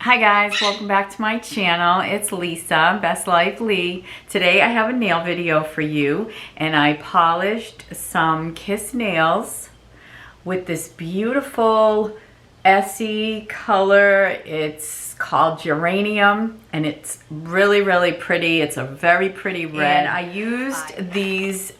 Hi guys, welcome back to my channel. It's Lisa, Best Life Lee. Today I have a nail video for you, and I polished some Kiss nails with this beautiful Essie color. It's called Geranium, and it's really pretty. It's a very pretty red. And I used these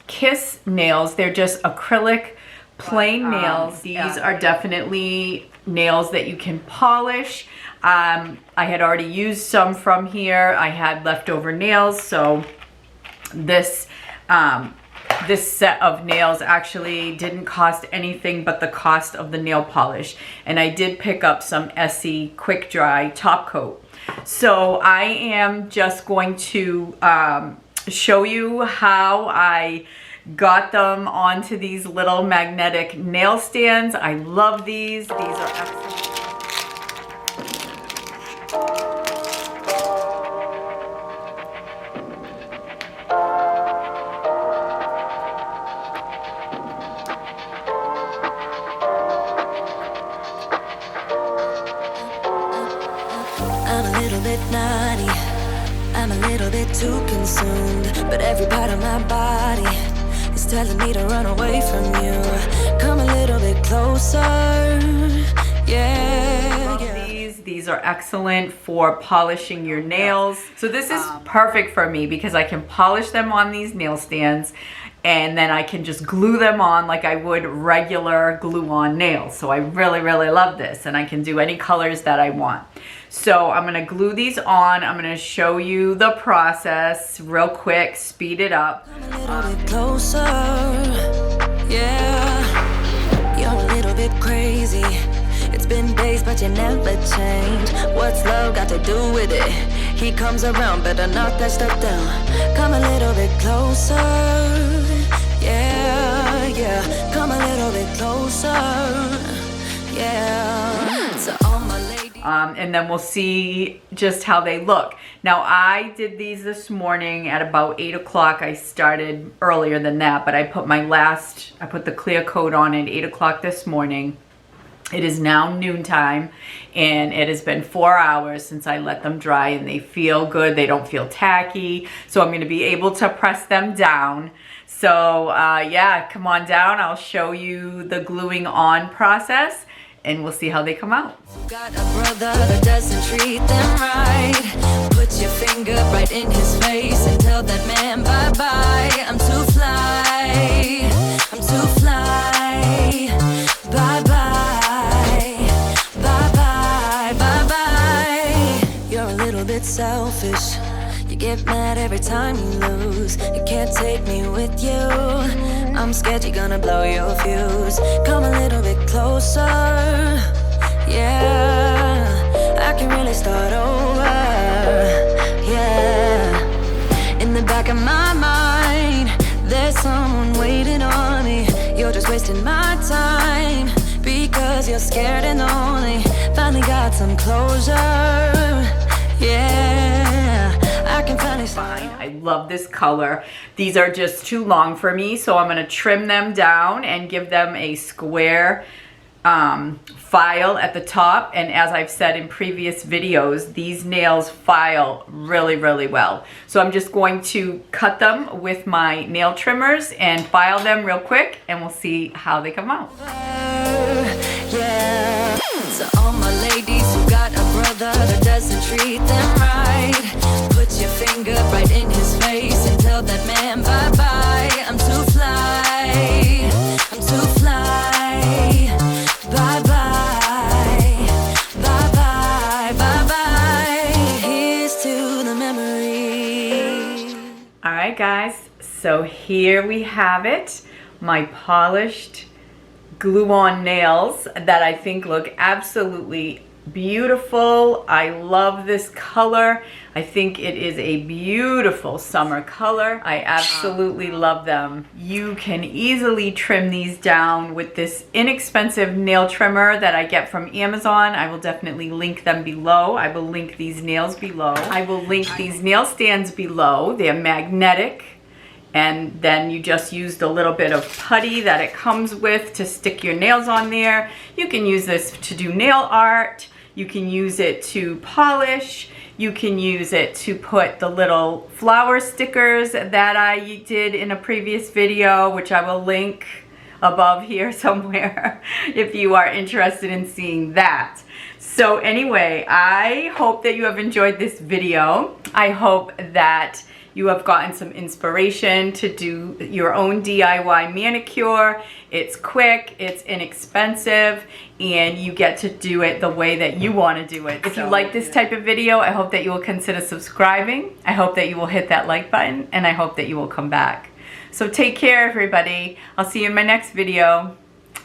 Kiss nails. They're just acrylic plain nails. These are definitely nails that you can polish. I had already used some from here. I had leftover nails, so this this set of nails actually didn't cost anything but the cost of the nail polish. And I did pick up some Essie quick dry top coat. So I am just going to show you how I got them onto these little magnetic nail stands. I love these. These are excellent. I'm a little bit naughty, I'm a little bit too consumed, but every part of my body is telling me to run away from you. Come a little bit closer, yeah. These are excellent for polishing your nails. So this is perfect for me because I can polish them on these nail stands, and then I can just glue them on like I would regular glue-on nails. So I really love this, and I can do any colors that I want. So I'm gonna glue these on. I'm gonna show you the process real quick, speed it up. Come a little bit closer, yeah. You're a little bit crazy. It's been days, but you never change. What's love got to do with it? He comes around, better knock that stuff down. Come a little bit closer, yeah. Come a little bit closer, yeah. So all my ladies. And then we'll see just how they look. Now I did these this morning at about 8 o'clock. I started earlier than that, but I put the clear coat on at 8 o'clock this morning. It is now noontime, and it has been 4 hours since I let them dry, and they feel good. They don't feel tacky, so I'm going to be able to press them down. So yeah, come on down. I'll show you the gluing on process, and we'll see how they come out. Got a brother that doesn't treat them right. Put your finger right in his face and tell that man bye-bye. I'm too fly, I'm too fly. Bye-bye, bye-bye, bye-bye. You're a little bit selfish. You get mad every time you lose. You can't take me with you. I'm scared you're gonna blow your fuse. Come a little bit closer, yeah. I can really start over, yeah. In the back of my mind, there's someone waiting on me. You're just wasting my time because you're scared and lonely. Finally got some closure, yeah. I can finally Fine. I love this color. These are just too long for me, so I'm going to trim them down and give them a square file at the top. And as I've said in previous videos, these nails file really well. So I'm just going to cut them with my nail trimmers and file them real quick, and we'll see how they come out. Yeah. So all my ladies who got a brother that doesn't treat them right, put your finger right in his face and tell that man bye-bye. I'm too fly, I'm too fly. Bye-bye, bye-bye, bye-bye. Here's to the memory. All right, guys, so here we have it. My polished glue-on nails that I think look absolutely beautiful. I love this color. I think it is a beautiful summer color. I absolutely love them. You can easily trim these down with this inexpensive nail trimmer that I get from Amazon. I will definitely link them below. I will link these nails below. I will link these nail stands below. They're magnetic. And then you just used a little bit of putty that it comes with to stick your nails on there. You can use this to do nail art. You can use it to polish. You can use it to put the little flower stickers that I did in a previous video, which I will link above here somewhere if you are interested in seeing that. So anyway, I hope that you have enjoyed this video. I hope that you have gotten some inspiration to do your own DIY manicure. It's quick, it's inexpensive, and you get to do it the way that you want to do it. If you like this type of video, I hope that you will consider subscribing. I hope that you will hit that like button, and I hope that you will come back. So take care, everybody. I'll see you in my next video.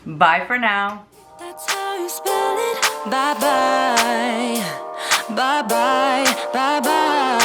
Bye for now. That's how you spell it. Bye bye. Bye bye. Bye bye.